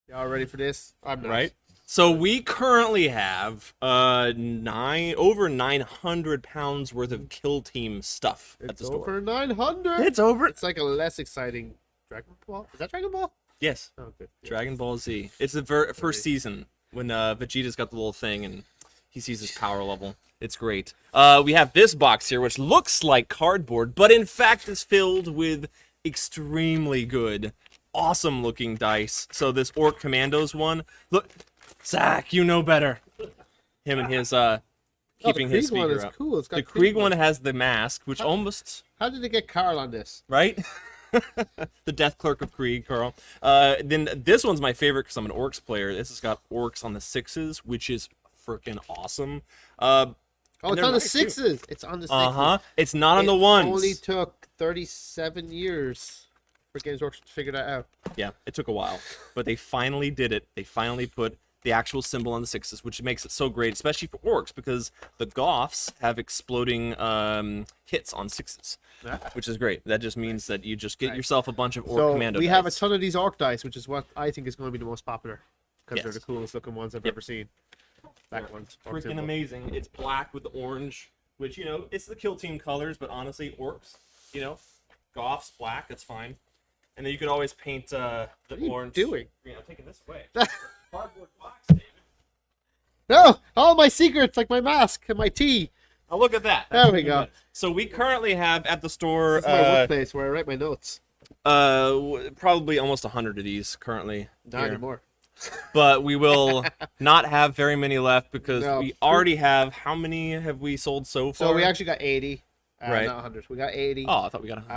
Y'all ready for this? I'm not. Right? So we currently have over 900 pounds worth of Kill Team stuff at It's the store. over 900. It's over. It's like a less exciting Dragon Ball. Is that Dragon Ball? Yes. Oh, good. Yeah. Dragon Ball Z. It's the first season when Vegeta's got the little thing and he sees his power level. It's great. We have this box here, which looks like cardboard, but in fact is filled with extremely good, awesome-looking dice. So this Orc Commandos one, look, Zach, you know better. Him and his keeping his Krieg one speaker is up. cool. It's got The Krieg one has the mask, which almost How did they get Carl on this? right. The Death Clerk of Krieg, Carl. Then this one's my favorite because I'm an Orcs player. This has got Orcs on the 6s, which is freaking awesome. Oh, it's they're on the nice, too. 6s. It's on the 6s. Uh-huh. It's not on the ones. It only took 37 years for Games Workshop to figure that out. Yeah, it took a while, but they finally did it. They finally put the actual symbol on the 6s, which makes it so great, especially for Orcs, because the Goths have exploding hits on 6s, which is great. That just means that you just get yourself a bunch of Orc Commando we have a dice. ton of these Orc dice, which is what I think is going to be the most popular, because they're Yes. the coolest looking ones I've ever seen. Black ones. Orc Freaking symbol. amazing. It's black with the orange, which, you know, it's the Kill Team colors, but honestly, Orcs, you know, Goths, black, that's fine. And then you could always paint the What are you orange. doing? Green. I'm taking this away. Cardboard box, David. No! All my secrets, like my mask and my tea. Oh, look at that. There we go. So we currently have at the store This is my workplace where I write my notes. probably almost 100 of these currently. Not here. anymore. But we will not have very many left because No. we already have. How many have we sold so far? So we actually got 80. Right. Not 100. We got 80. Oh, I thought we got 100.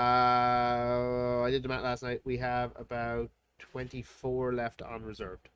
I did the math last night. We have about 24 left on reserved.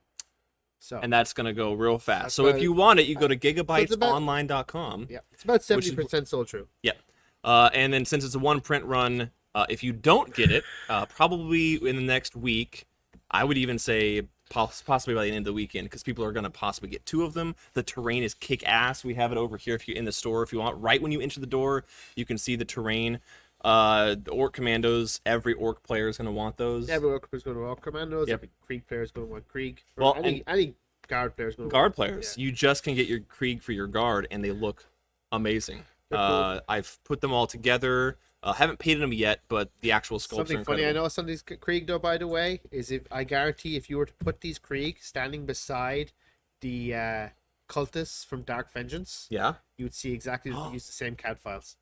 So And that's going to go real fast. That's So if about- you want it, you go to about- gigabytesonline.com. yeah, it's about Which is- 70% sold true. Yep. And then since it's a one print run, if you don't get it, probably in the next week, I would even say possibly by the end of the weekend, because people are going to possibly get 2 of them. The terrain is kick-ass. We have it over here if you're in the store. If you want, right when you enter the door, you can see the terrain. The Orc Commandos, every Orc player is going to want those. Every Orc is going to want Commandos. Yep. Every Krieg player is going to want Krieg. Well, any Guard player is going to Guard want players, Yeah. you just can get your Krieg for your Guard, and they look amazing. They're cool. I've put them all together. Haven't painted them yet, but the actual sculpts are Something funny I incredible. know some of these Krieg, though, by the way, is if I guarantee if you were to put these Krieg standing beside the cultists from Dark Vengeance, Yeah. you would see exactly use the same CAD files.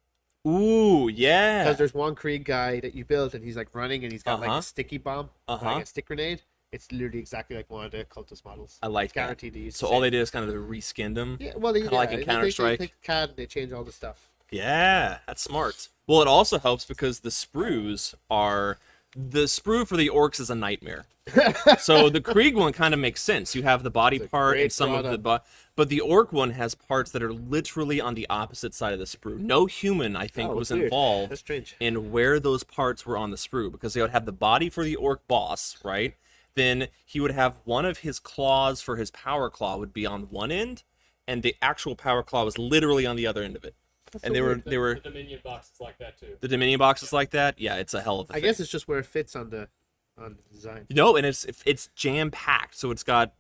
Ooh, yeah. Because there's one Krieg guy that you built and he's like running and he's got like Uh-huh. a sticky bomb, like a stick grenade. It's literally exactly like one of the cultist models. I like that. Guaranteed to use. So the all same. they did is kind of reskinned them. Yeah, well, they, Kinda like in Counter-Strike. They take CAD and they change all the stuff. Yeah, that's smart. Well, it also helps because the sprues are... The sprue for the Orcs is a nightmare. So the Krieg one kind of makes sense. You have the body It's a part great and some of the... But the Orc one has parts that are literally on the opposite side of the sprue. No human, I think, Oh, was weird. involved That's strange. in where those parts were on the sprue, because they would have the body for the Orc boss, right? Then he would have one of his claws for his power claw would be on one end, and the actual power claw was literally on the other end of it. That's And so weird. they were The Dominion box is like that too. the Dominion boxes like that. Yeah, it's a hell of a I thing. guess it's just where it fits on the design. No, and it's jam packed. So it's got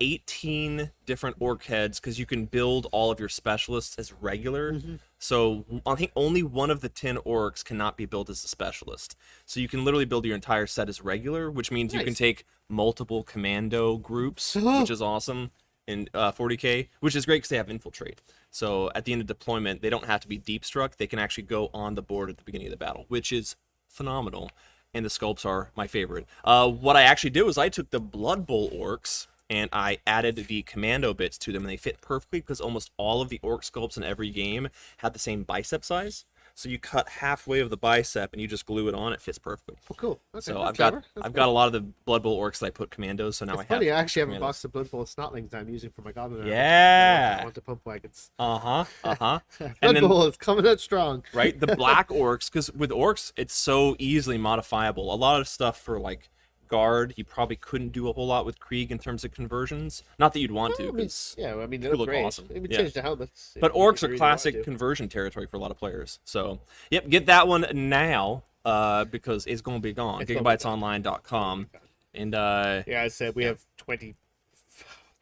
18 different orc heads because you can build all of your specialists as regular. So I think only one of the 10 orcs cannot be built as a specialist. So you can literally build your entire set as regular, which means you can Nice. take multiple commando groups, which is awesome in 40k, which is great because they have infiltrate. So at the end of deployment, they don't have to be deep struck. They can actually go on the board at the beginning of the battle, which is phenomenal. And the sculpts are my favorite. What I actually did was I took the Blood Bowl orcs and I added the commando bits to them, and they fit perfectly because almost all of the orc sculpts in every game have the same bicep size. So you cut halfway of the bicep and you just glue it on. It fits perfectly. Oh, cool. Okay, So that's I've got clever. That's I've got a lot of the Blood Bowl orcs that I put commandos. So now It's I have. funny. I actually have a commandos. box of Blood Bowl snotlings I'm using for my goblin army. Yeah. I want the pump wagons. Uh-huh. Blood And then, Bowl is coming out strong. right, the black orcs, because with orcs, it's so easily modifiable. A lot of stuff for, like, guard, you probably couldn't do a whole lot with Krieg in terms of conversions. Not that you'd want to, I mean, because... yeah, I mean, they could look look great. awesome. They would Yeah. change the helmets. But if you orcs are really classic wanted to. conversion territory for a lot of players. So, yep, get that one now, because it's going to be gone. It's gonna be Gigabytesonline.com. And Yeah, I said we have 25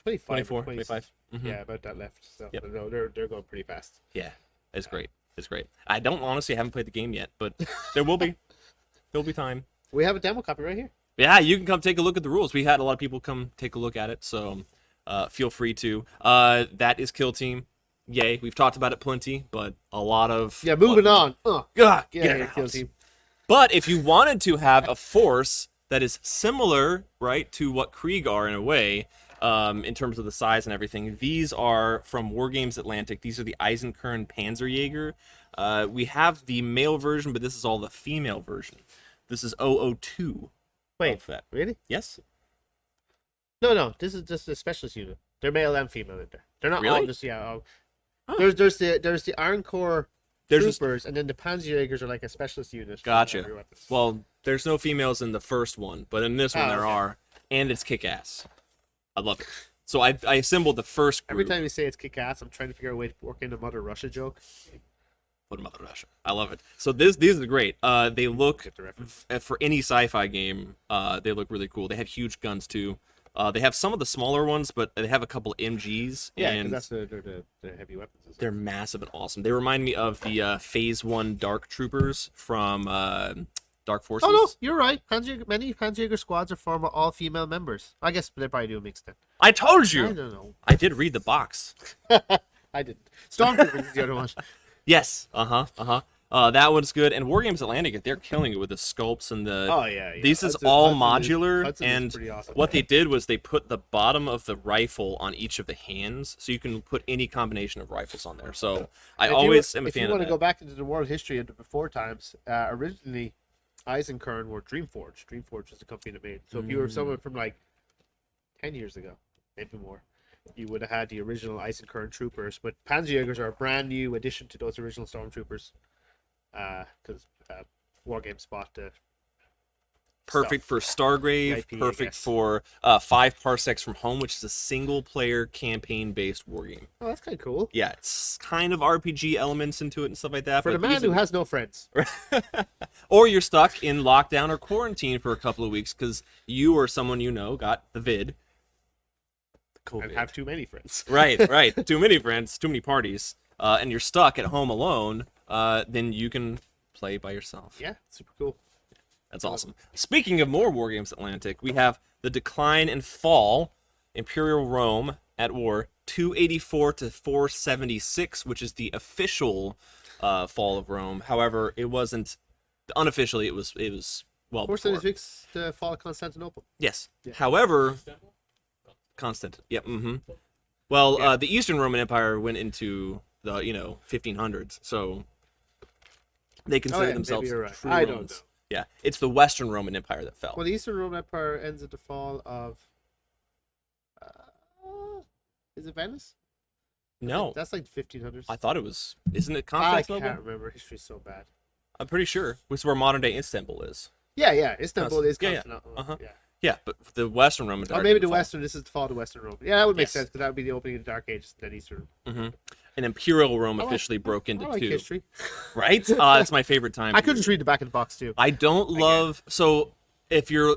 24, 20 25. Mhm. Yeah, about that left. So Yep. no, they're going pretty fast. Yeah, it's great. It's great. I don't honestly haven't played the game yet, but there will be. There'll be time. We have a demo copy right here. Yeah, you can come take a look at the rules. We had a lot of people come take a look at it, so feel free to. That is Kill Team. Yay, we've talked about it plenty, but a lot of Moving on. God, Yeah, Kill Team. But if you wanted to have a force that is similar, right, to what Krieg are in a way, in terms of the size and everything, these are from War Games Atlantic. These are the Eisencorn Panzer Jaeger. We have the male version, but this is all the female version. This is 002. Wait, of that. really? Yes. No. This is just a specialist unit. They're male and female in there. They're not all Really? just Huh. There's the Iron Corps There's troopers, and then the Panzer Jaegers are like a specialist unit. for Gotcha. every weapon. Well, there's no females in the first one, but in this one there okay. are, and it's kick-ass. I love it. So I assembled the first group. Every time you say it's kick-ass, I'm trying to figure out a way to work in a Mother Russia joke. What a Mother Russia. I love it. So these are great. They look, Get the reference. for any sci-fi game, they look really cool. They have huge guns too. They have some of the smaller ones, but they have a couple MGs. Yeah, and because that's the heavy weapons. Isn't it? they're massive and awesome. They remind me of the Phase 1 Dark Troopers from Dark Forces. Oh no, you're right. Many Panzer squads are formed of all female members. I guess they probably do a mix then. I told you! I don't know. I did read the box. I didn't. Stormtroopers is the other one. Yes. That one's good. And War Games Atlantic, they're killing it with the sculpts and the. Oh yeah. This is Hudson- all Hudson modular, Hudson is and pretty awesome. what they did was they put the bottom of the rifle on each of the hands, so you can put any combination of rifles on there. So I always am a If fan you of want to that. go back into the world history of the before times, originally Eisenkern were Dreamforge. Dreamforge was the company that made. So if you were someone from like 10 years ago, maybe more, you would have had the original Eisenkern troopers. But Panzerjägers are a brand new addition to those original stormtroopers. Because War Games bought the Perfect stuff. for Stargrave, VIP, I perfect guess. for 5 Parsecs from Home, which is a single-player campaign-based war game. Oh, that's kind of cool. Yeah, it's kind of RPG elements into it and stuff like that. For the but man who has no friends. or you're stuck in lockdown or quarantine for a couple of weeks because you or someone you know got the vid. COVID. And have too many friends. Right. Too many friends, too many parties, and you're stuck at home alone. Then you can play by yourself. Yeah, super cool. That's awesome. Speaking of more War Games Atlantic, we have the Decline and Fall, Imperial Rome at War, 284 to 476, which is the official fall of Rome. However, it wasn't unofficially. It was well before. 476 to fall of Constantinople. Yes. Yeah. However, Constant. Yep. Well, Yeah. the Eastern Roman Empire went into the 1500s, so they consider yeah, themselves maybe you're right. true I don't Romans. know. Yeah, it's the Western Roman Empire that fell. Well, the Eastern Roman Empire ends at the fall of. Is it Venice? No, That's like 1500s. I thought it was. Isn't it I Constantinople? can't remember. History's so bad. I'm pretty sure. Which is where modern day Istanbul is. Yeah. Istanbul is Yeah, yeah. Constantinople. Uh-huh. Yeah. Yeah, but the Western Roman Empire. Or maybe didn't the fall. Western. This is the fall of the Western Rome. Yeah, that would make Yes. sense because that would be the opening of the Dark Ages. Then Eastern. And Imperial Rome I like- officially broke into I like two. history. Right? It's my favorite time. I could just read the back of the box too. I don't love. So if you're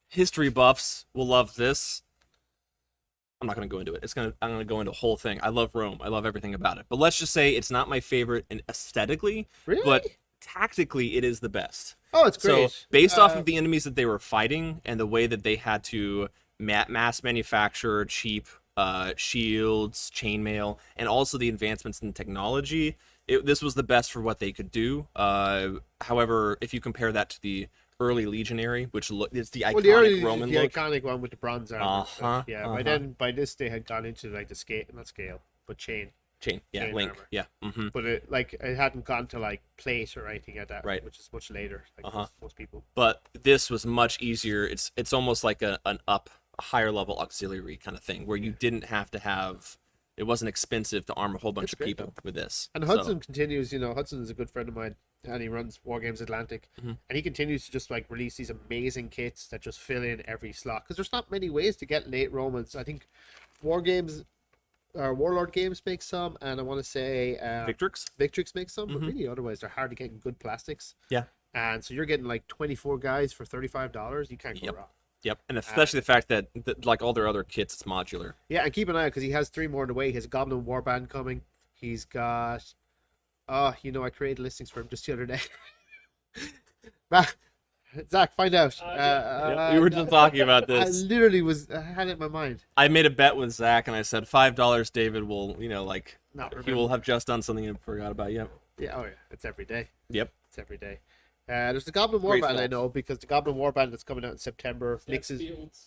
history buffs will love this. I'm not gonna go into it. I'm gonna go into a whole thing. I love Rome. I love everything about it. But let's just say it's not my favorite in aesthetically, Really? but tactically it is the best. Oh, it's great. So based off of the enemies that they were fighting and the way that they had to mass manufacture cheap shields, chainmail, and also the advancements in technology, this was the best for what they could do. However, if you compare that to the early legionary, which is the iconic well, the early, Roman the look, iconic one with the bronze armor. Uh-huh, Yeah. uh-huh. By this they had gone into like the scale, not scale, but chain. chain link, armor. yeah. But it hadn't gone to like plate or anything like that. Right. Which is much later. Like Uh-huh. most people. But this was much easier. It's almost like a higher level auxiliary kind of thing where you didn't have to have. It wasn't expensive to arm a whole bunch It's of great, people with this. And So, Hudson continues. Hudson is a good friend of mine, and he runs War Games Atlantic, and he continues to just like release these amazing kits that just fill in every slot. Because there's not many ways to get late Romans. I think War Games, or Warlord Games makes some, and I want to say Victrix? Victrix makes some, but really otherwise they're hard to get in good plastics. Yeah. And so you're getting like 24 guys for $35. You can't go Yep. wrong. Yep, and especially the fact that like all their other kits, it's modular. Yeah, and keep an eye out because he has 3 more on the way. He has a Goblin Warband coming. He's got. Oh, I created listings for him just the other day. Zach, find out. We were just talking about this. I literally had it in my mind. I made a bet with Zach, and I said $5. David will, Not he remember. will have just done something and forgot about. Yep. Yeah, oh yeah, it's every day. Yep. It's every day. There's the Goblin Great Warband I fault. know because the Goblin Warband that's coming out in September mixes.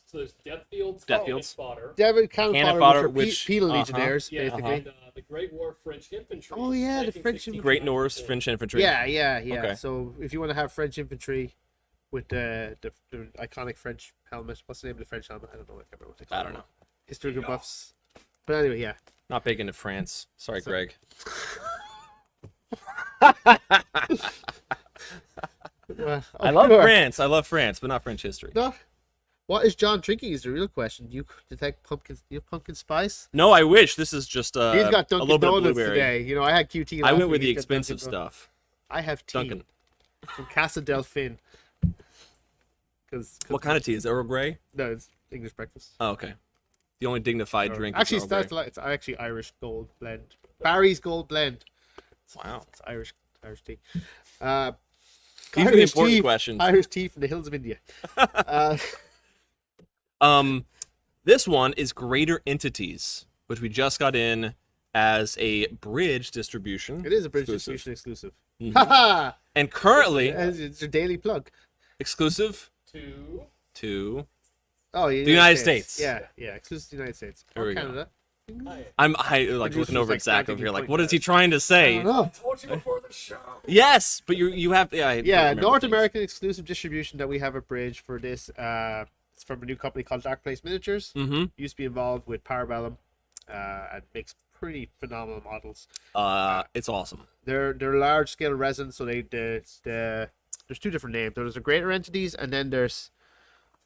So there's Death Fields, Death Cannon Fields. Fodder, Cannon Cannon fodder, fodder, which are which- penal uh-huh. legionnaires, yeah, basically. and the Great War French Infantry. Oh, yeah, the 1916 French infantry. Great Norse French infantry. Yeah. Okay. So if you want to have French infantry with the iconic French helmet, what's the name of the French helmet? I don't know. I can't remember what they call I it. don't know. Historical buffs. But anyway, yeah. Not big into France. Sorry, Greg. Well, I love sure. France. I love France, but not French history. No. What is John drinking is the real question. Do you detect pumpkin? You have pumpkin spice? No, I wish. This is just He's got a Dunkin' little bit of Donuts blueberry. today. I had QT. I last went with week. the He's got expensive Dunkin' Donuts. stuff. I have tea Dunkin'. from Casa Delfin. Cause What kind of tea is it? Earl Grey? No, it's English breakfast. Oh, okay. The only dignified drink. Actually, is Earl Grey. it's actually Irish Gold Blend. Barry's Gold Blend. Wow. It's Irish tea. These are the Irish important tea, questions. Irish tea from the hills of India. This one is Greater Entities, which we just got in as a bridge distribution. It is a British Exclusive. distribution exclusive. Mhm. Haha! And currently It's your daily plug. exclusive to to Oh, the United States. Yeah, exclusive to the United States. There Or we go. Canada. I like Producer's looking over like at Zach starting over here, to like, point what is that. he trying to I say? don't know. told you before the show. Yes, but you have I don't Yeah, remember North things. American exclusive distribution that we have at Bridge for this. It's from a new company called Dark Place Miniatures. Mhm. Used to be involved with Parabellum, and makes pretty phenomenal models. It's awesome. They're large scale resin, so there's 2 different names. There's the greater entities, and then there's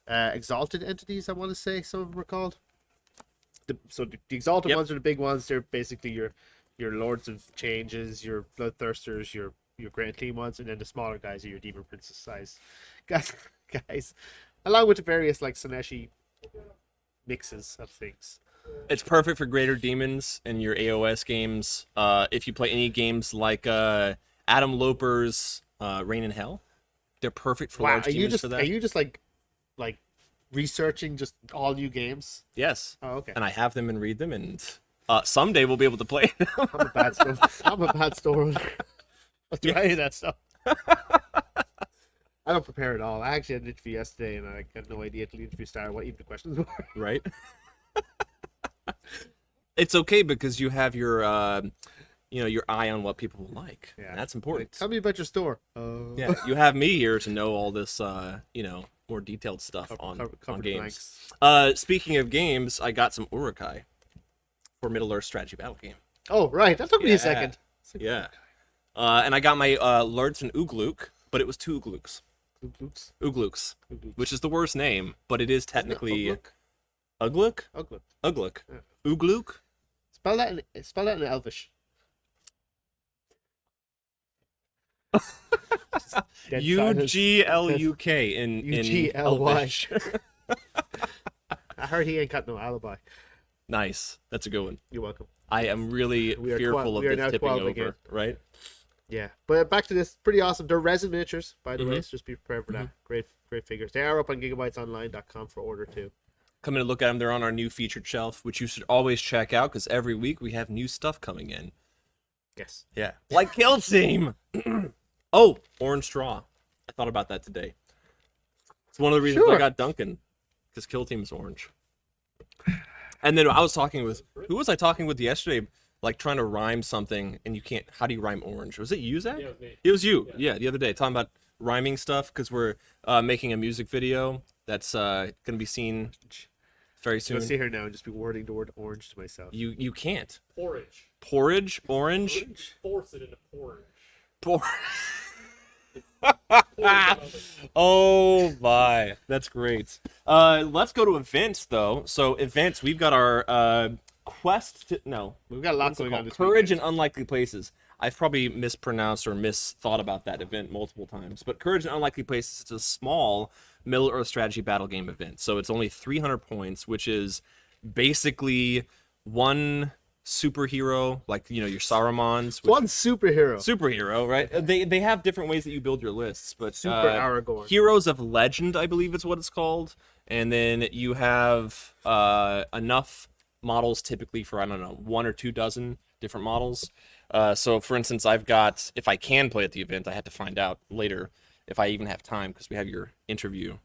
exalted entities. I want to say some of them are called. The exalted Yep. ones are the big ones. They're basically your Lords of Changes, your Bloodthirsters, your Great and Clean ones, and then the smaller guys are your Demon Princess size guys, along with the various like Sineshi mixes of things. It's perfect for greater demons in your AOS games. If you play any games like Adam Loper's Reign in Hell, they're perfect for large demons for that. Are you just like researching just all new games? Yes. Oh, okay. And I have them and read them, and someday we'll be able to play them. I'm a bad store. I'll do any of that stuff. I don't prepare at all. I actually had an interview yesterday, and I had no idea till the interview started what even the questions were. Right? It's okay because you have your your eye on what people will like. Yeah. That's important. Tell me about your store. Yeah, you have me here to know all this more detailed stuff on cover games. Speaking of games, I got some Urukai for Middle Earth strategy battle game. Oh, right. That took me Yeah. a second. It's like, Yeah. And I got my Lurtz and Ugluk, but it was 2 Ugluks. oops. Ugluks, Oops. which is the worst name, but it is technically Ugluk? Ugly. Ugluk. Yeah. Ugluk? Spell that in Elvish. Dead silence. Ugluk in UGLY. Elvish. I heard he ain't got no alibi. Nice. That's a good one. You're welcome. I am really We are fearful we are of now this tipping 12 over, again. right? Yeah, but back to this, pretty awesome. They're resin miniatures, by the way, Mhm. so just be prepared for that. Great figures. They are up on gigabytesonline.com for order too. Come in and look at them. They're on our new featured shelf, which you should always check out because every week we have new stuff coming in. Yes. Yeah. Like Kill Team. Oh, Orange Straw. I thought about that today. It's one of the reasons I Sure. got Duncan, because Kill Team's orange. And then I was talking with, who was I talking with yesterday? Like trying to rhyme something, and you can't. How do you rhyme orange? Was it you, Zach? Yeah, it was me. It was you. Yeah, the other day, talking about rhyming stuff because we're making a music video that's going to be seen very So soon. sit here now and just be wording the word orange to myself. You can't. Porridge. Porridge, orange, Force it into porridge. por. Porridge. Oh my, that's great. Let's go to events though. So events, we've got our No. We've got a lot What's it going on called? this Courage weekend. in Unlikely Places. I've probably mispronounced or misthought about that event multiple times. But Courage in Unlikely Places is a small Middle-earth strategy battle game event. So it's only 300 points, which is basically one superhero, like, your Sarumans. One superhero. Superhero, right? They have different ways that you build your lists, but Super Aragorn. Heroes of Legend, I believe is what it's called. And then you have enough models typically for, I don't know, 1 or 2 dozen different models. So, for instance, I've got, if I can play at the event, I had to find out later if I even have time, because we have your interview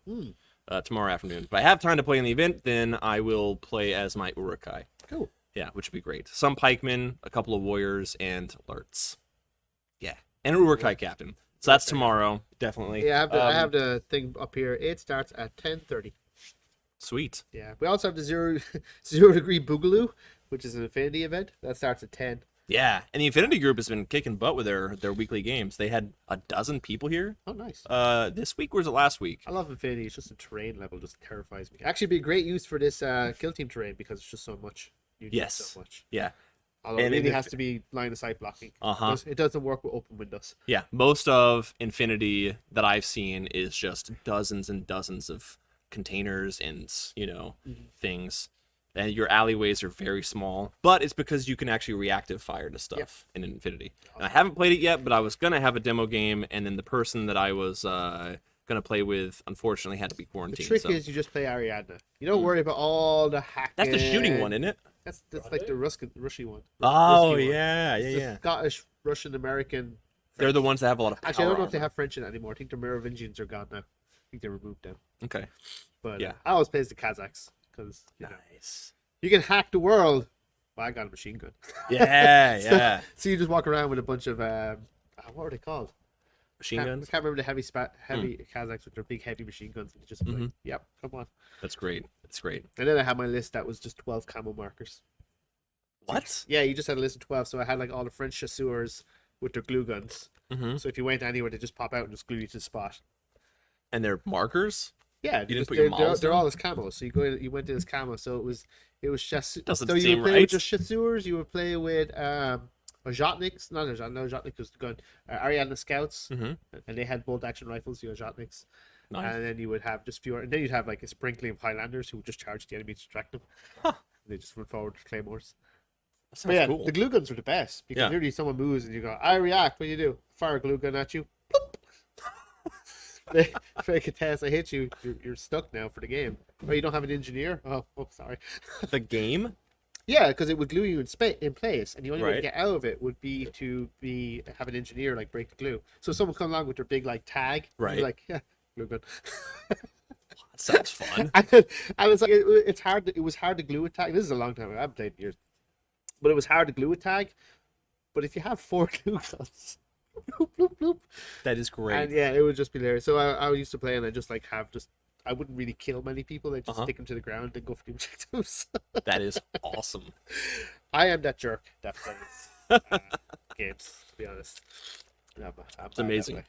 tomorrow afternoon. If I have time to play in the event, then I will play as my Urukai. Cool. Yeah, which would be great. Some pikemen, a couple of warriors, and alerts. Yeah, and an Urukai captain. So that's tomorrow, definitely. Yeah, I have the thing up here. It starts at 10:30. Sweet. Yeah, we also have the zero degree Boogaloo, which is an Infinity event that starts at 10. Yeah, and the Infinity Group has been kicking butt with their weekly games. They had a dozen people here. Oh, nice. This week or was it last week? I love Infinity. It's just the terrain level just terrifies me. Actually, be a great use for this kill team terrain because it's just so much. You need Yes. so much. Yeah. Although And it really if- has to be line of sight blocking. Uh-huh. It doesn't work with open windows. Yeah, most of Infinity that I've seen is just dozens and dozens of containers and, things. And your alleyways are very small, but it's because you can actually reactive fire to stuff in Infinity. And I haven't played it yet, but I was going to have a demo game, and then the person that I was going to play with, unfortunately, had to be The quarantined. trick so. is you just play Ariadna. You don't worry about all the hacking. That's the shooting one, isn't it? That's like the Rusky one. Oh, Rusky one. yeah, It's the Scottish, Russian, American. They're the ones that have a lot of power. Actually, I don't know if they armor. have French in it anymore. I think the Merovingians are gone now. I think they removed them. Okay. But Yeah. I always play as the Kazakhs because Nice. you can hack the world. Well, I got a machine gun. Yeah, yeah. So you just walk around with a bunch of what are they called? Machine I guns? can't remember the heavy Kazakhs with their big heavy machine guns. And you just like, yep, come on. That's great. That's great. And then I had my list that was just 12 camo markers. What? Yeah, you just had a list of 12. So I had like all the French chasseurs with their glue guns. Mm-hmm. So if you went anywhere, they just pop out and just glue you to the spot. And they're markers? Yeah, You didn't just, put your models they're down? all as camo. So you went to this camo. So it was chasseurs. Doesn't So you seem would play right. with just chasseurs. You would play with Jotniks. No, Jotnik was the gun. Ariadna Scouts, Mm-hmm. and they had bolt action rifles. You know, Jotniks. Nice. And then you would have just fewer, and then you'd have like a sprinkling of Highlanders who would just charge the enemy to distract them. Huh. They just run forward with claymores. That But sounds yeah, cool. the glue guns were the best because Yeah. literally someone moves and you go, I react. What do you do? Fire a glue gun at you. Bloop. Fake a test. I hit you. You're stuck now for the game. Or you don't have an engineer. Oh, sorry. The game? Yeah, because it would glue you in place, and the only way to Right. get out of it would be have an engineer like break the glue. So someone come along with their big like tag, and Right. you're like, yeah, glue gun. That sounds fun. and it's like it's hard. It was hard to glue a tag. This is a long time ago. I haven't played in years, but it was hard to glue a tag. But if you have 4 glue guns, bloop, bloop, bloop, That is great. and yeah, it would just be there. So I used to play, and I just like I wouldn't really kill many people. I just stick them to the ground and go for the objectives. That is awesome. I am that jerk that plays games. To be honest, I'm It's amazing.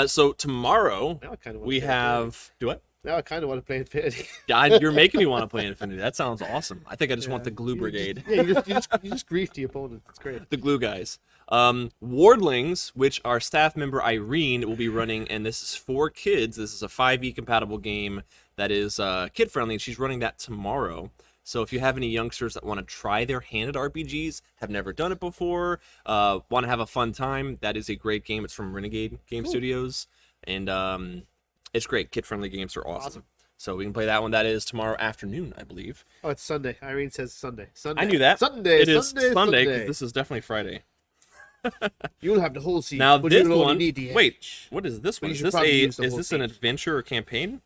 So tomorrow Now I kind of we have do what? Now I kind of want to play Infinity. Yeah, you're making me want to play Infinity. That sounds awesome. I think I just want the glue brigade. You just grief the opponent. It's great. The glue guys. Wardlings, which our staff member Irene will be running, and this is for kids. This is a 5e compatible game that is kid friendly, and she's running that tomorrow. So if you have any youngsters that want to try their hand at RPGs, have never done it before, want to have a fun time, that is a great game. It's from Renegade Game Studios, and it's great. Kid friendly games are awesome. So we can play that one. That is tomorrow afternoon, I believe. Oh, it's Sunday. Irene says Sunday. Sunday. I knew that. Sunday. It is Sunday. Sunday because this is definitely Friday. You'll have the whole season. Now but this you'll only one, need the wait, edge. what is this But one? you Is should this probably use the is whole this an team. adventure or campaign?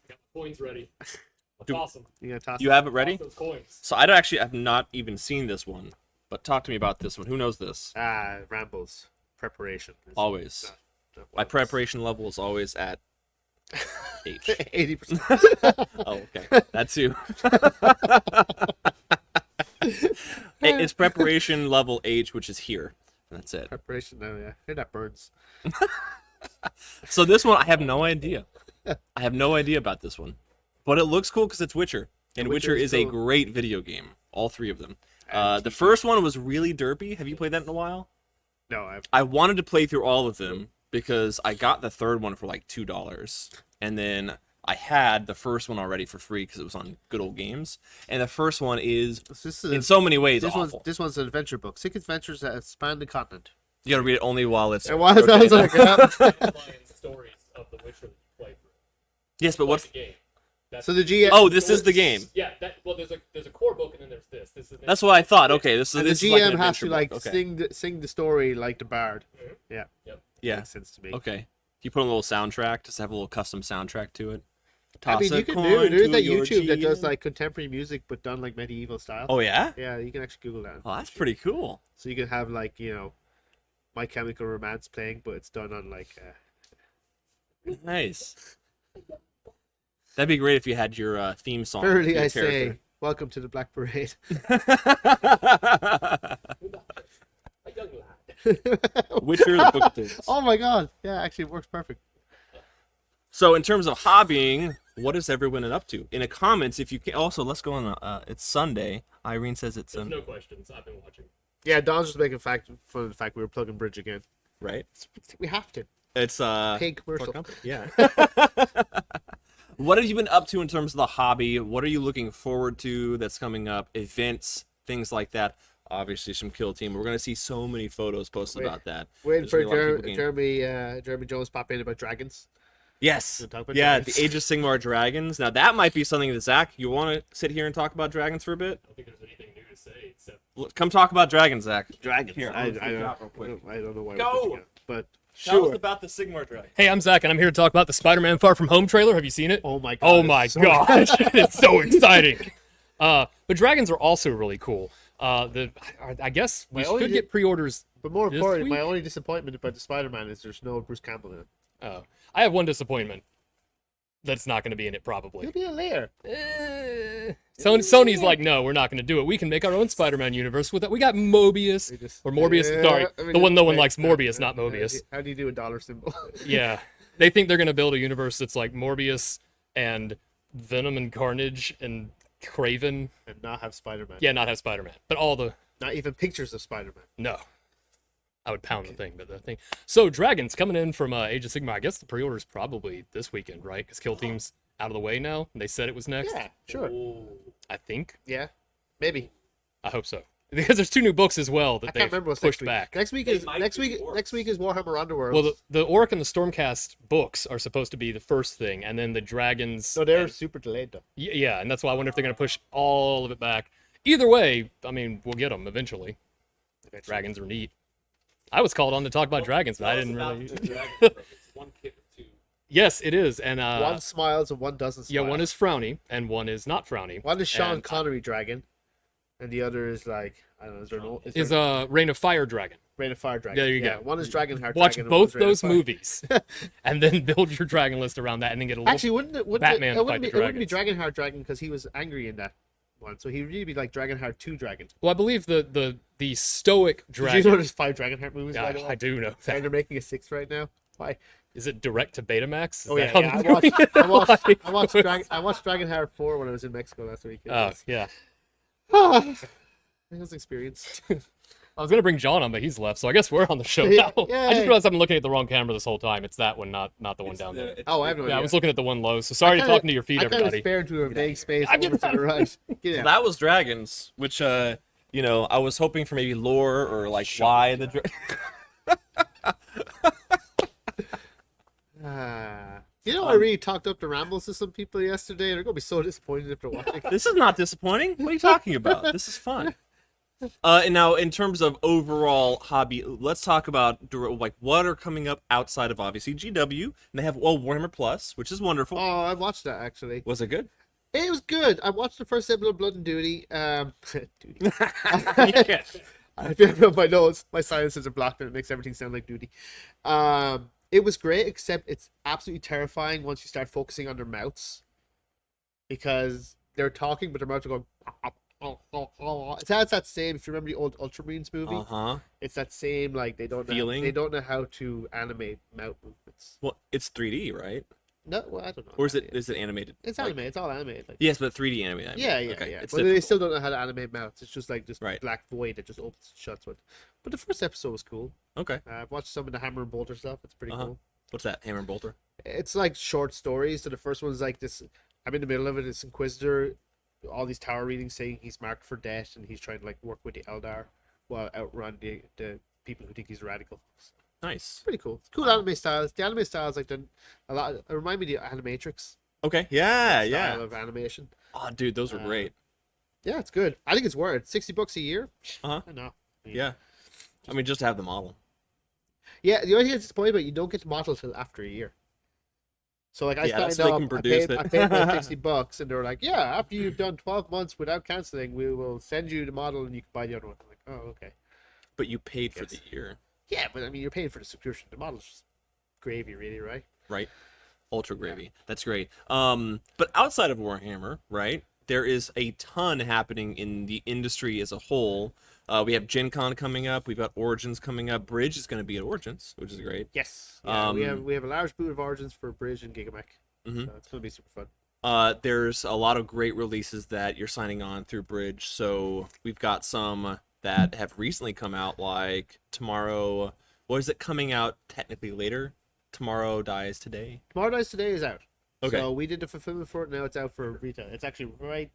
Got the coins ready. Let's Do- toss them. You gonna toss You it? have it ready? Toss those coins. So I don't actually have not even seen this one, but talk to me about this one. Who knows this? Rambles. Preparation. Always. My preparation level is always at H. 80%. Oh, okay. That too. It's preparation level H, which is here. That's it. Preparation. No, yeah. Here that burns. So this one, I have no idea. I have no idea about this one, but it looks cool because it's Witcher, and Witcher Witcher is is a cool. great video game. all 3 of them. The first one was really derpy. Have you played that in a while? No, I wanted to play through all of them because I got the third one for like $2, and then I had the first one already for free because it was on Good Old Games. And the first one is, in so many ways, awful. This one's an adventure book. 6 adventures that span the continent. You gotta read it only while it's. And why is that like that? Stories of the Witcher that you play through. Yes, but Like what's the game. That's So the GM. Oh, this is the game. Yeah. Well, there's a core book and then there's this. This is That's what I thought. Okay, this is and this the is like GM an has to adventure like book. Okay. sing the story like the bard. Mhm. Yeah. Yep. Yeah. Makes sense to me. Okay. You put a little soundtrack, just have a little custom soundtrack to it. I mean, Toss a you can do coin it. There's to that your YouTube that does GM. like contemporary music, but done like medieval style. Oh yeah. Yeah, you can actually Google that. Oh, that's pretty cool. So you can have like My Chemical Romance playing, but it's done on like. Nice. That'd be great if you had your theme song. for Verily, your I say, character. welcome to the Black Parade. A young lad. Witcher the book tunes. Oh my god! Yeah, actually, it works perfect. So in terms of hobbying, what is everyone up to? In the comments, if you can. Also, let's go on. It's Sunday. Irene says it's There's no questions. I've been watching. Yeah, Don's just making fun of the fact we were plugging bridge again. right. We have to. It's Paid commercial. Yeah. What have you been up to in terms of the hobby? What are you looking forward to that's coming up? Events, things like that. Obviously, some Kill Team. We're gonna see so many photos posted Wait. about that. Waiting There's for gonna be a lot of people game. Jeremy Jones pop in about dragons. Yes. We'll talk about Yeah, dragons. the Age of Sigmar dragons. Now that might be something that Zach, you want to sit here and talk about dragons for a bit? I don't think there's anything new to say except Come talk about dragons, Zach. Dragons. Here, I I'll don't freak out real quick. I don't know why. Go! We're pushing it, but Tell us sure. about the Sigmar dragon. Hey, I'm Zach, and I'm here to talk about the Spider-Man Far From Home trailer. Have you seen it? Oh my god. Oh it's my so- gosh, it's so exciting. But dragons are also really cool. I guess we My only should get pre-orders. But more This importantly, my week? only disappointment about the Spider-Man is there's no Bruce Campbell in it. Oh, I have one disappointment. That's not going to be in it, probably. He'll be a lair. Sony's like, no, we're not going to do it. We can make our own Spider-Man universe with it. We got Mobius, We just- or Morbius. Yeah, Sorry, I mean, the one no one wait, likes, Morbius, not Mobius. How do you do a dollar symbol? Yeah, they think they're going to build a universe that's like Morbius and Venom and Carnage and Craven. And not have Spider-Man. Yeah, not have Spider-Man, but all the Not even pictures of Spider-Man. no. I would pound the thing, but the thing. So dragons coming in from Age of Sigmar. I guess the pre-order's probably this weekend, right? Because Kill Team's out of the way now. They said it was next. Yeah, sure. I think. Yeah, maybe. I hope so. Because there's 2 new books as well I that can't they've remember what's pushed next week. back. Next week They is might next be week. orcs. Next week is Warhammer Underworld. Well, the Orc and the Stormcast books are supposed to be the first thing, and then the dragons. no, they're and- super delayed though. yeah, and that's why I wonder if they're going to push all of it back. Either way, I mean, we'll get them eventually. Dragons are neat. I was called on to talk about dragons, but I didn't really. It's one kit with 2. Yes, it is, and one smiles and one doesn't. yeah, Smile. one is frowny and one is not frowny. One is Sean and- Connery dragon, and the other is like I don't know. Is there no? Is there Reign of Fire dragon. Rain of Fire dragon? There you yeah, go. One is Dragonheart. Watch dragon, and both one's Rain of those Fire. movies, and then build your dragon list around that, and then get a little. Actually, wouldn't it? Wouldn't Batman it, it fight wouldn't the be, it wouldn't be Dragonheart dragon because he was angry in that one, so he'd really be like Dragonheart 2 dragon. well, I believe the stoic Did dragon. you know there's 5 Dragonheart movies? Yeah, by the way? I do know And that. they're making a 6th right now. Why? Is it direct to Betamax? Is Oh that yeah, how yeah. they're doing it? I watched Dragonheart 4 when I was in Mexico last week. It Oh was, yeah. it was an experience. I was gonna bring John on, but he's left, so I guess we're on the show Yeah, now. I yay. just realized I've been looking at the wrong camera this whole time. It's that one, not the one down there. Oh, I have no Yeah, I idea. was looking at the one low. So sorry to kinda- talking to your feet, I kind of everybody. spared to a vague space I'm over to the right. Get So out. that was dragons, which I was hoping for maybe lore or like why the I really talked up the rambles to some people yesterday. They're gonna be so disappointed if they're watching. This is not disappointing. What are you talking about? This is fun. And now, in terms of overall hobby, let's talk about like what are coming up outside of obviously GW. And they have Warhammer Plus, which is wonderful. Oh, I watched that actually. Was it good? It was good. I watched the first episode of Blood and Duty. Duty. Yeah. I feel my nose. My sinuses are blocked and it makes everything sound like duty. It was great, except it's absolutely terrifying once you start focusing on their mouths. Because they're talking, but their mouths are going. It's that same. If you remember the old Ultramarines movie, Uh-huh. it's that same. Like they don't know, Feeling? they don't know how to animate mouth movements. Well, it's 3D, right? No, well, I don't know. Or is it animated? It's Like- animated. It's all animated. Like, Yes, but 3D animated. yeah, yeah, Okay, yeah. it's But they difficult. still don't know how to animate mouths. It's just like this Right. black void that just opens and shuts with. But the first episode was cool. Okay. I've watched some of the Hammer and Bolter stuff. It's pretty Uh-huh. cool. What's that? Hammer and Bolter? It's like short stories. So the first one's like this. I'm in the middle of it. This Inquisitor, all these tower readings saying he's marked for death, and he's trying to like work with the Eldar while outrun the people who think he's radical. Nice. Pretty cool. It's cool anime styles. The anime styles like a lot. It remind me of the Animatrix Okay. Yeah, style yeah. of animation. Oh, dude, those were great. Yeah, it's good. I think it's worth it. $60 a year. Uh-huh. I know. Yeah. I mean, just to have the model. Yeah, the only thing that's disappointing about it, you don't get the model till after a year. So like I Yeah, that's signed so they up, can produce I it. paid my $60, and they were like, "Yeah, after you've done 12 months without canceling, we will send you the model, and you can buy the other one." I'm like, "Oh, okay." But you paid for Yes. the year, Yeah, but I mean, you're paying for the subscription. The model's just gravy, really, right? right? Ultra gravy. That's great. But outside of Warhammer, right? There is a ton happening in the industry as a whole. We have Gen Con coming up. We've got Origins coming up. Bridge is going to be at Origins, which is great. Yes. Yeah, we Um, have a large boot of Origins for Bridge and Gigamech. Mhm. So it's gonna be super fun. There's a lot of great releases that you're signing on through Bridge. So we've got some that have recently come out, like tomorrow. What is it coming out technically later? Tomorrow Dies Today. Tomorrow Dice Today is out. Okay. So we did the fulfillment for it. Now it's out for retail. It's actually right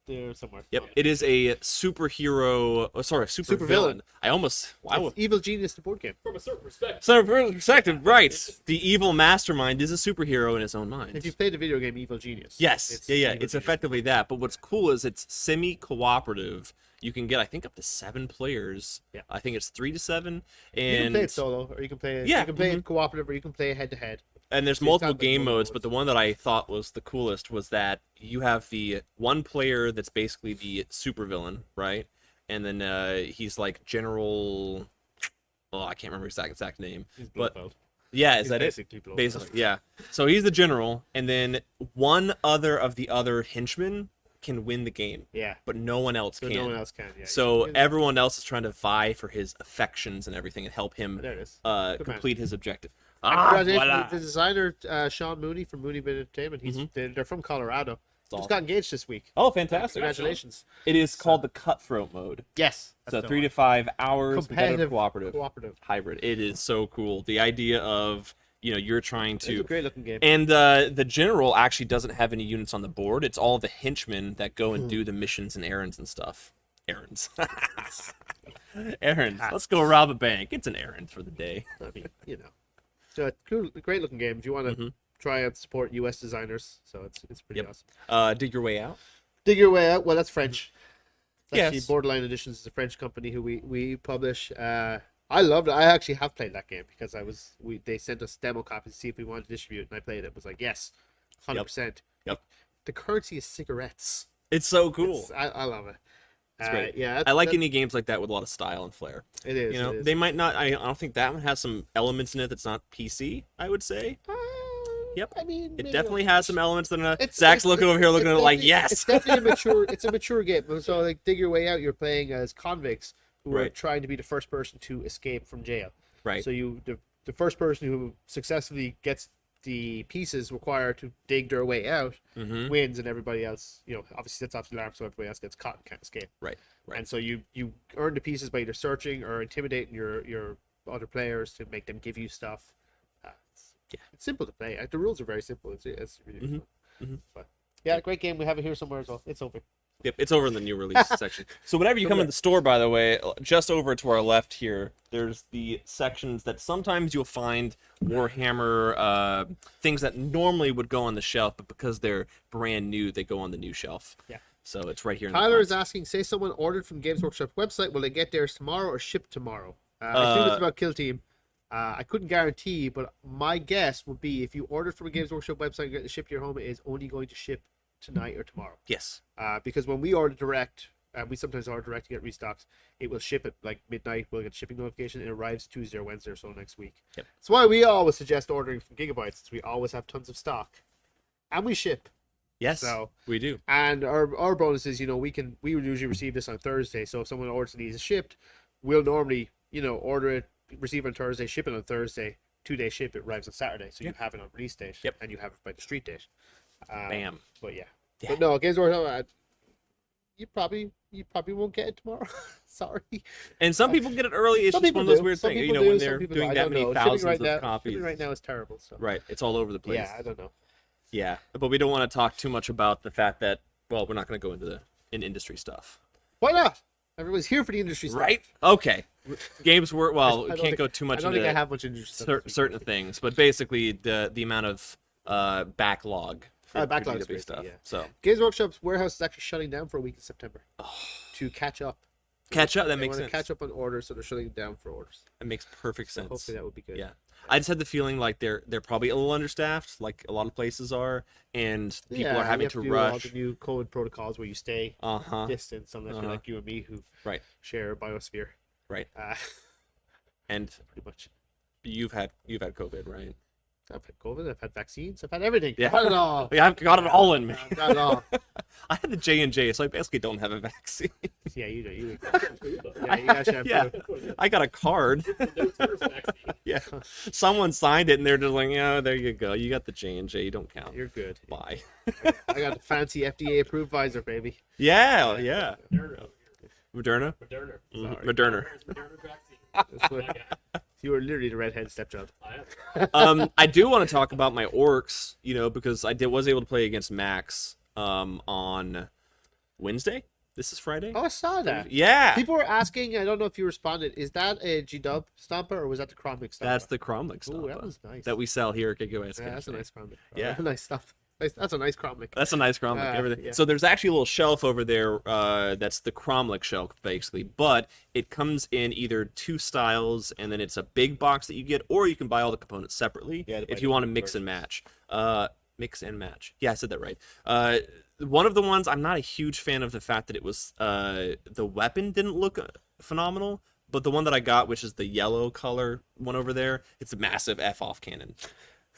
there somewhere. Yep. It is a superhero. Oh, sorry, super Supervillain. villain. I almost. Wow. It's Evil Genius, the board game. From a certain perspective. So, for perspective, right? The evil mastermind is a superhero in his own mind. If you played the video game Evil Genius. Yes, it's yeah, Evil it's Genius. effectively that. But what's cool is it's semi-cooperative. You can get, I think, up to 7 players. Yeah. I think it's 3 to 7, You can and play it solo, or you can play it. Yeah, You can play it cooperative, or you can play it head to head. there's it's multiple not like game multiple modes. But the one that I thought was the coolest was that you have the one player that's basically the supervillain, right? And then he's like General. Oh, I can't remember his exact name. He's But Blofeld. yeah, is He's that it? basically Blofeld. Basically, yeah. So he's the general, and then one other of the other henchmen can win the game, Yeah. but no one else So can. no one else can. Yeah. So Yeah. everyone else is trying to vie for his affections and everything and help him There it is. Good man. complete his objective. And Ah, congratulations voila. to the designer Sean Mooney from Mooney Bit Entertainment. They're from Colorado. awesome. Just got engaged this week. Oh, fantastic! Congratulations. It is called the Cutthroat Mode. Yes. So the 3 to one. 5 hours Competitive cooperative cooperative. hybrid. It is so cool. The idea of you're trying It's a to. great looking game. And the general actually doesn't have any units on the board. It's all the henchmen that go Hmm. and do the missions and errands and stuff. Errands. Errands. Let's go rob a bank. It's an errand for the day. I mean, So cool, great looking game. If you want to Mm-hmm. try and support U.S. designers, so it's pretty awesome. Dig your way out. Dig your way out. Well, that's French. Yes. Actually, Borderline Editions is a French company who we publish. I loved it. I actually have played that game because they sent us demo copies to see if we wanted to distribute, and I played it. It was like, yes, 100%. Yep. The currency is cigarettes. It's so cool. I love it. It's great. Yeah, I like any games like that with a lot of style and flair. It is. it is. They might not. I don't think that one has some elements in it that's not PC. I would say Yep. I mean, it maybe definitely not. has some elements that are not. It's- Zach's it's- looking over here, looking at it like, definitely- yes. It's definitely a mature. It's a mature game. So like, dig your way out. You're playing as convicts who are Right. trying to be the first person to escape from jail. Right. So the first person who successfully gets the pieces required to dig their way out Mm-hmm. wins, and everybody else, obviously sets off the alarm so everybody else gets caught and can't escape. Right. Right. And so you earn the pieces by either searching or intimidating your other players to make them give you stuff. It's simple to play. The rules are very simple. It's really Mhm. fun. Mhm. But yeah, great game. We have it here somewhere as well. It's over. Yep, it's over in the new release section. So whenever you come in the store, by the way, just over to our left here, there's the sections that sometimes you'll find Warhammer things that normally would go on the shelf, but because they're brand new, they go on the new shelf. Yeah. So it's right here. Tyler in is the asking, say someone ordered from Games Workshop website, will they get theirs tomorrow or shipped tomorrow? I assume it's about Kill Team. I couldn't guarantee, but my guess would be if you ordered from a Games Workshop website and get it shipped to your home, it is only going to ship tonight or tomorrow. Yes. Because when we order direct, we sometimes order direct to get restocks, it will ship at like midnight. We'll get a shipping notification. It arrives Tuesday or Wednesday or so next week. Yep. That's why we always suggest ordering from Gigabyte, since we always have tons of stock. And we ship. Yes. So- we do. And our bonus is, we would usually receive this on Thursday. So if someone orders and needs it shipped, we'll normally, order it, receive it on Thursday, ship it on Thursday, 2-day ship. It arrives on Saturday, so you have it on release date, Yep. and you have it by the street date. Bam. But yeah. Yeah. But no, Games Workshop. You probably won't get it tomorrow. Sorry. And some people get it early. It's Some just one of people those do. weird Some things, you people know, when do, some they're people doing don't. I that don't many know. thousands Shipping right of now, copies. shipping right now is terrible. So. Right, it's all over the place. Yeah, I don't know. Yeah, but we don't want to talk too much about the fact that, well, we're not going to go into the industry stuff. Why not? Everyone's here for the industry stuff. Right? Okay. Games were, well, we I don't can't think- go too much I don't think I into have much industry stuff. certain things, but basically the amount of backlog for Backlog is PWW crazy, stuff. yeah. So Games Workshop's warehouse is actually shutting down for a week in September to catch up. catch up. That They makes want to sense. catch up on orders, so they're shutting down for orders. That makes perfect So sense. hopefully that would be good. Yeah. I just had the feeling like they're probably a little understaffed, like a lot of places are, and people Yeah, are having you have to do all rush. the new COVID protocols where you stay Uh-huh. distance, unless you're like you and me who Right. share a biosphere. Right. Uh, And pretty much. you've had COVID, right? I've had COVID. I've had vaccines. I've had everything. Yeah. I've had it all. Yeah, I've got it all in me. I've got it all. I had the J&J, so I basically don't have a vaccine. Yeah, you do. You do. Yeah, you guys have Yeah. I got a card. No terrorist vaccine. Yeah. Someone signed it and they're just like, yeah, there you go. You got the J&J. You don't count. You're good. Bye. I got the fancy FDA approved visor, baby. Yeah, yeah. Moderna. Moderna? Moderna. Mhm. Moderna. Moderna vaccine. That's what, That guy. you were literally the redhead stepchild. I am. I do want to talk about my orcs, because was able to play against Max on Wednesday. This is Friday. Oh, I saw that. Yeah. People were asking, I don't know if you responded, is that a G-Dub stomper or was that the Chromix stomper? That's the Cromlech Ooh, that stuff was nice. that we sell here at Giga Rambles. Yeah, that's a nice Chromix. Yeah. Nice stuff. That's a nice Chromix. That's a nice Cromlech. Everything. yeah. So there's actually a little shelf over there. That's the Cromlech shelf, basically. But it comes in either two styles, and then it's a big box that you get, or you can buy all the components separately Yeah, to buy if you want to different mix and match. Mix and match. Yeah, I said that right. One of the ones, I'm not a huge fan of the fact that it was the weapon didn't look phenomenal. But the one that I got, which is the yellow color one over there, it's a massive F-off cannon.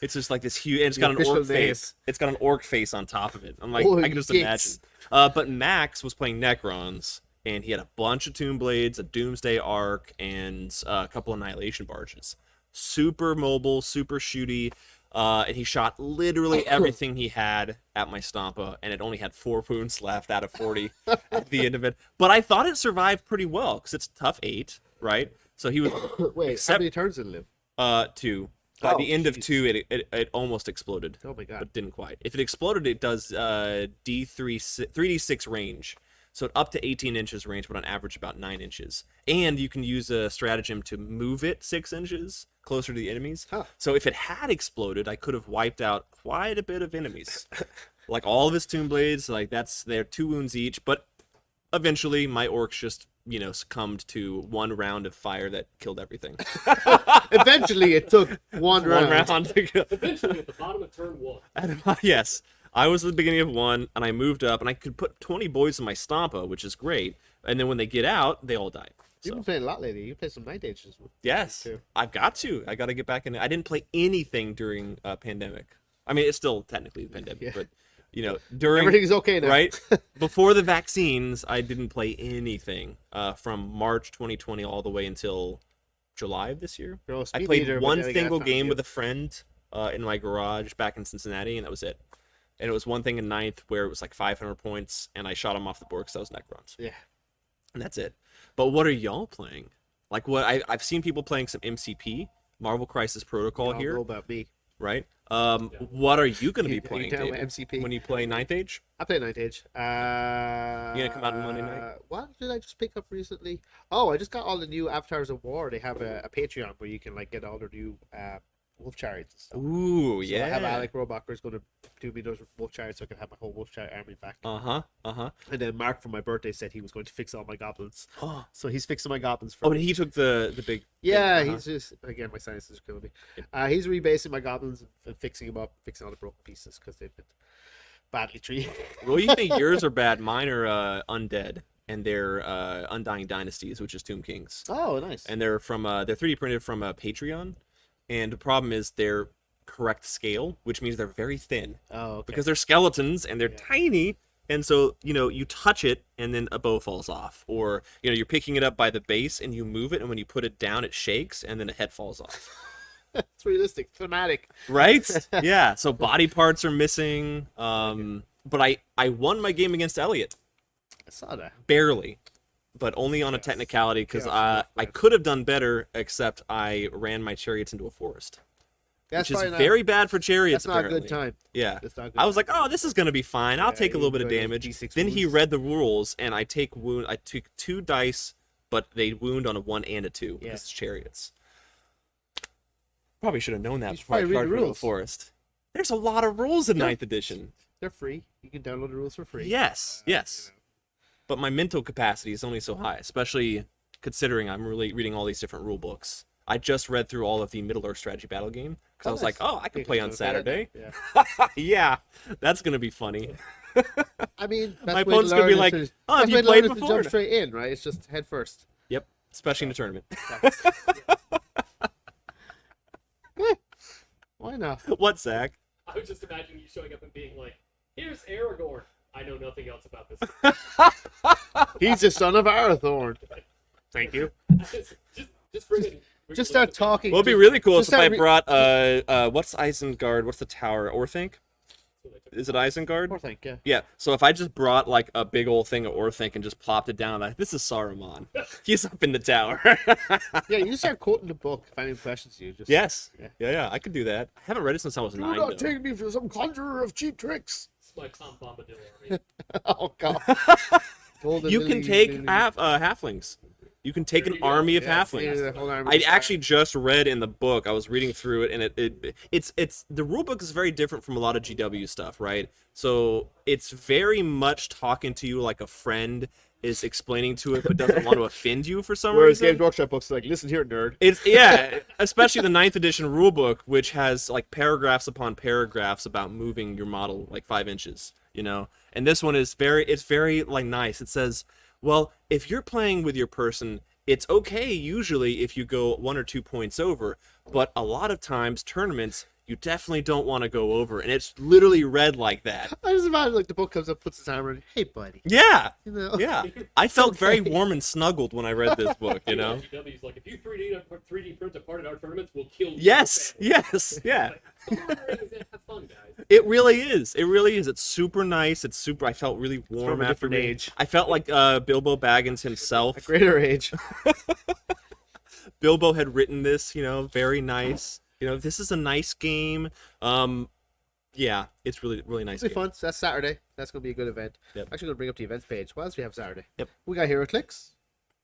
It's just like this huge, and it's got an official orc name. face. It's got an orc face on top of it. I'm like, Oh, I can just yes. imagine. But Max was playing Necrons, and he had a bunch of Tomb Blades, a Doomsday Arc, and a couple Annihilation Barges. Super mobile, super shooty, and he shot literally everything he had at my Stompa, and it only had 4 wounds left out of 40 at the end of it. But I thought it survived pretty well, because it's tough 8, right? So he was Wait, Except- how many turns did it live? 2. By Oh, the end of jeez. 2, it almost exploded. Oh my god. But didn't quite. If it exploded, it does 3d6 range. So up to 18 inches range, but on average about 9 inches. And you can use a stratagem to move it 6 inches closer to the enemies. Huh. So if it had exploded, I could have wiped out quite a bit of enemies. Like all of his Tomb Blades, like they're 2 wounds each. But eventually, my orcs just, succumbed to one round of fire that killed everything. Eventually, it took one round. to kill. Eventually, at the bottom of turn 1. Yes, I was at the beginning of 1, and I moved up, and I could put 20 boys in my Stompa, which is great. And then when they get out, they all die. You've So, been playing a lot lately. You played some Night Ages. yes, too. I've got to. I got to get back in. I didn't play anything during pandemic. I mean, it's still technically the pandemic, Yeah. but during Everything's okay now. right before the vaccines, I didn't play anything from March 2020 all the way until July of this year. You're a I speed played leader, but one then again, single that's not game you. with a friend in my garage back in Cincinnati, and that was it. And it was one thing in 9th where it was like 500 points, and I shot him off the board because I was Necrons. Yeah. And that's it. But what are y'all playing? Like I've seen people playing some MCP, Marvel Crisis Protocol Y'all here, know about me. right? What are you going to be You playing, down with David, MCP? when you play 9th Age? I play Night Age. You gonna come out on Monday night? What did I just pick up recently? Oh, I just got all the new Avatars of War. They have a Patreon where you can get all their new wolf chariots and stuff. Ooh, So yeah. I have Alec Robacher's going to do me those wolf chariots so I can have my whole wolf chariot army back. Uh-huh. And then Mark for my birthday said he was going to fix all my goblins. Oh, So he's fixing my goblins for but me. he took the big... Yeah, uh-huh. he's just, again, my sinuses are killing me. He's rebasing my goblins and fixing them up, fixing all the broken pieces because they've been badly treated. Well, you think yours are bad. Mine are undead, and they're Undying Dynasties, which is Tomb Kings. Oh, nice. And they're from they're 3D printed from Patreon, and the problem is they're correct scale, which means they're very thin Oh, okay. because they're skeletons and they're tiny. And so, you touch it and then a bow falls off. Or, you're picking it up by the base and you move it, and when you put it down, it shakes and then a head falls off. It's realistic, thematic. Right? Yeah. So body parts are missing. But I won my game against Elliot. I saw that. Barely. But only on a Yes. technicality, because Chaos I enough, could have done better, except I ran my chariots into a forest. That's Which is probably not- very bad for chariots, That's not a apparently. good time. Yeah. That's not a good I was time. like, oh, this is going to be fine. I'll Yeah, take a you little bit of go to damage. D6 Then he wounds. read the rules, and I took 2 dice, but they wound on a 1 and a 2 Yeah. because it's chariots. Probably should have known that You should before I probably read the charged into the rules. forest. There's a lot of rules in Yeah. 9th edition. They're free. You can download the rules for free. Yes, yes. But my mental capacity is only so high, especially considering I'm really reading all these different rule books. I just read through all of the Middle Earth strategy battle game because I was like, oh, I can play on Saturday. Yeah. Yeah, that's gonna be funny. I mean, My best way to opponent's gonna be learn like, is to- oh, have best you way to played learn is to before? jump straight in, right? It's just head first. Yep, especially in a tournament. Why not? What, Zach? I was just imagining you showing up and being like, "Here's Aragorn. I know nothing else about this." He's the son of Arathorn. Thank you. just bring in. Just start talking. Well, it'd be really cool Just if I start re- brought what's Isengard? What's the tower? Orthanc? Is it Isengard? Or think, yeah. Yeah. So if I just brought like a big old thing of Orthanc and just plopped it down, like this is Saruman. He's up in the tower. Yeah, you start quoting the book if any questions you. Just Yes. Yeah. Yeah. I could do that. I haven't read it since I was 9. though. me for some conjurer of cheap tricks. It's my Tom Bombadil army. Oh God. Golden You can Lily, take Lily. halflings. You can take There an you go. army of Yeah, halflings. yeah, the whole army I is actually just read in the book. I was reading through it, and it's the rule book is very different from a lot of GW stuff, right? So it's very much talking to you like a friend is explaining to it, but doesn't want to offend you for some Whereas reason. Games Workshop books are like, listen here, nerd. It's especially the 9th edition rule book, which has like paragraphs upon paragraphs about moving your model like 5 inches, you know. And this one is very like nice. It says, well, if you're playing with your person, it's okay usually if you go 1 or 2 points over, but a lot of times tournaments you definitely don't want to go over, and it's literally read like that. I just imagine like the book comes up, puts his hammer in. Hey, buddy. Yeah, You know. yeah. I felt very okay. warm and snuggled when I read this book, you know. GW's like, if you 3D print a part in our tournaments, we'll kill you. Yes, yes, yeah. Like, come on, have fun, guys. It really is. It really is. It's super nice. It's super. I felt really warm from a after different reading. age. I felt like Bilbo Baggins himself. A greater age. Bilbo had written this, you know, very nice. You know, this is a nice game. Yeah, it's really, really nice. It'll be Game. fun. So that's Saturday. That's going to be a good event. Yep. I'm actually going to bring up the events page. What else do we have Saturday? Yep. We got Hero Clicks.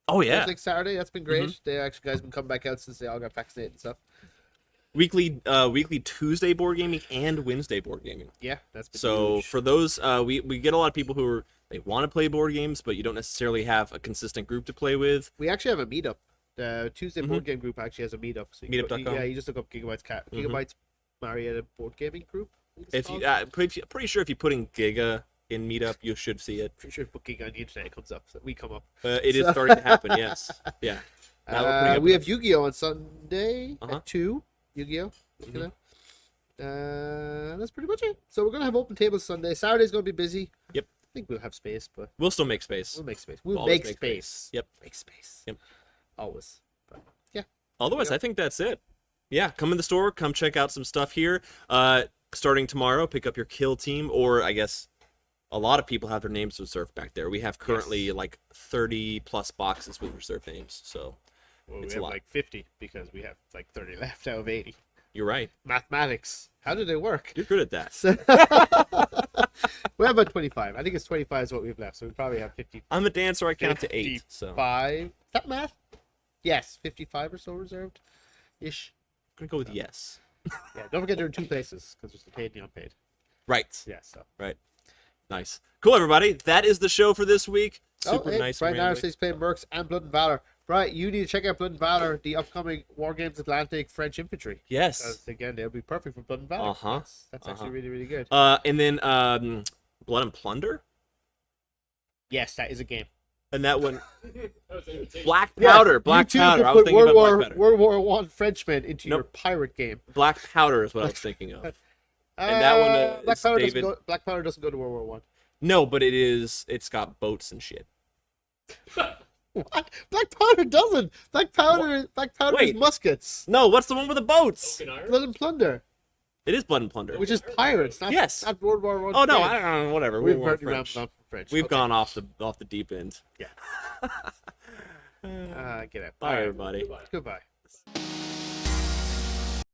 Oh yeah, Hero Clicks Saturday. That's been great. They actually guys been coming back out since they all got vaccinated and stuff. weekly Tuesday board gaming and Wednesday board gaming. Yeah, that's been So huge. for those, we get a lot of people who they want to play board games, but you don't necessarily have a consistent group to play with. We actually have a meetup. The Tuesday board game group actually has a meetup. So you can go- Meetup.com. Yeah, you just look up Gigabytes Marietta board gaming group. I think it's If you, called. pretty sure if you put in Giga in Meetup, you should see it. Pretty sure if booking on the internet it comes up. So we come up. It is starting to happen. Yes. Yeah. Now we're putting up We the- have Yu-Gi-Oh on Sunday Uh-huh. at 2. Yu-Gi-Oh. Look it up. That's pretty much it. So we're gonna have open tables Sunday. Saturday's gonna be busy. Yep. I think we'll have space, but We'll still make space. we'll make space. We'll Always make make space. Yep. Make space. Yep. Always. But yeah. Otherwise, Yep. I think that's it. Yeah, come in the store, come check out some stuff here. Starting tomorrow, pick up your kill team, or I guess a lot of people have their names reserved back there. We have currently like 30 plus boxes with reserved names, so Well, It's we a have lot. like 50 because we have like 30 left out of 80. you're right. Mathematics. How do they work? You're good at that. So we have about 25. I think it's 25 is what we've left. So we probably have 55. I'm a dancer. I count to 8. So I'm Is that math? Yes, 55 or so reserved ish. gonna go with yes. Yeah, don't forget they're in 2 places because there's the paid and the unpaid. Right. Yeah, so. Right. Nice. Cool, everybody. That is the show for this week. Super hey, nice. Brian and rambling. Narcissus playing Mercs and Blood and Valor. Right, you need to check out Blood and Valor, the upcoming War Games Atlantic French Infantry. Yes. Because again, they'll be perfect for Blood and Valor. Uh-huh. That's actually really, really good. And then Blood and Plunder, Yes, that is a game. and that one That was an invitation. Black Yeah, Powder. Black you too Powder. could I was put thinking about Black Powder. World War One Frenchmen into your Nope. pirate game. Black Powder is what I was thinking of. And that one, Black is Powder David- doesn't go. Black Powder doesn't go to World War One. No, but it's got boats and shit. What? Black powder doesn't. Black powder is Wait. muskets. No, what's the one with the boats? Oak and iron? Blood and plunder, It is Blood and Plunder. which is pirates, not Yes. not World War One. Oh no, I don't know. Whatever. We've we're heard French. on French. We've Okay. gone off the deep end. Get it. Bye, everybody. Goodbye. Goodbye.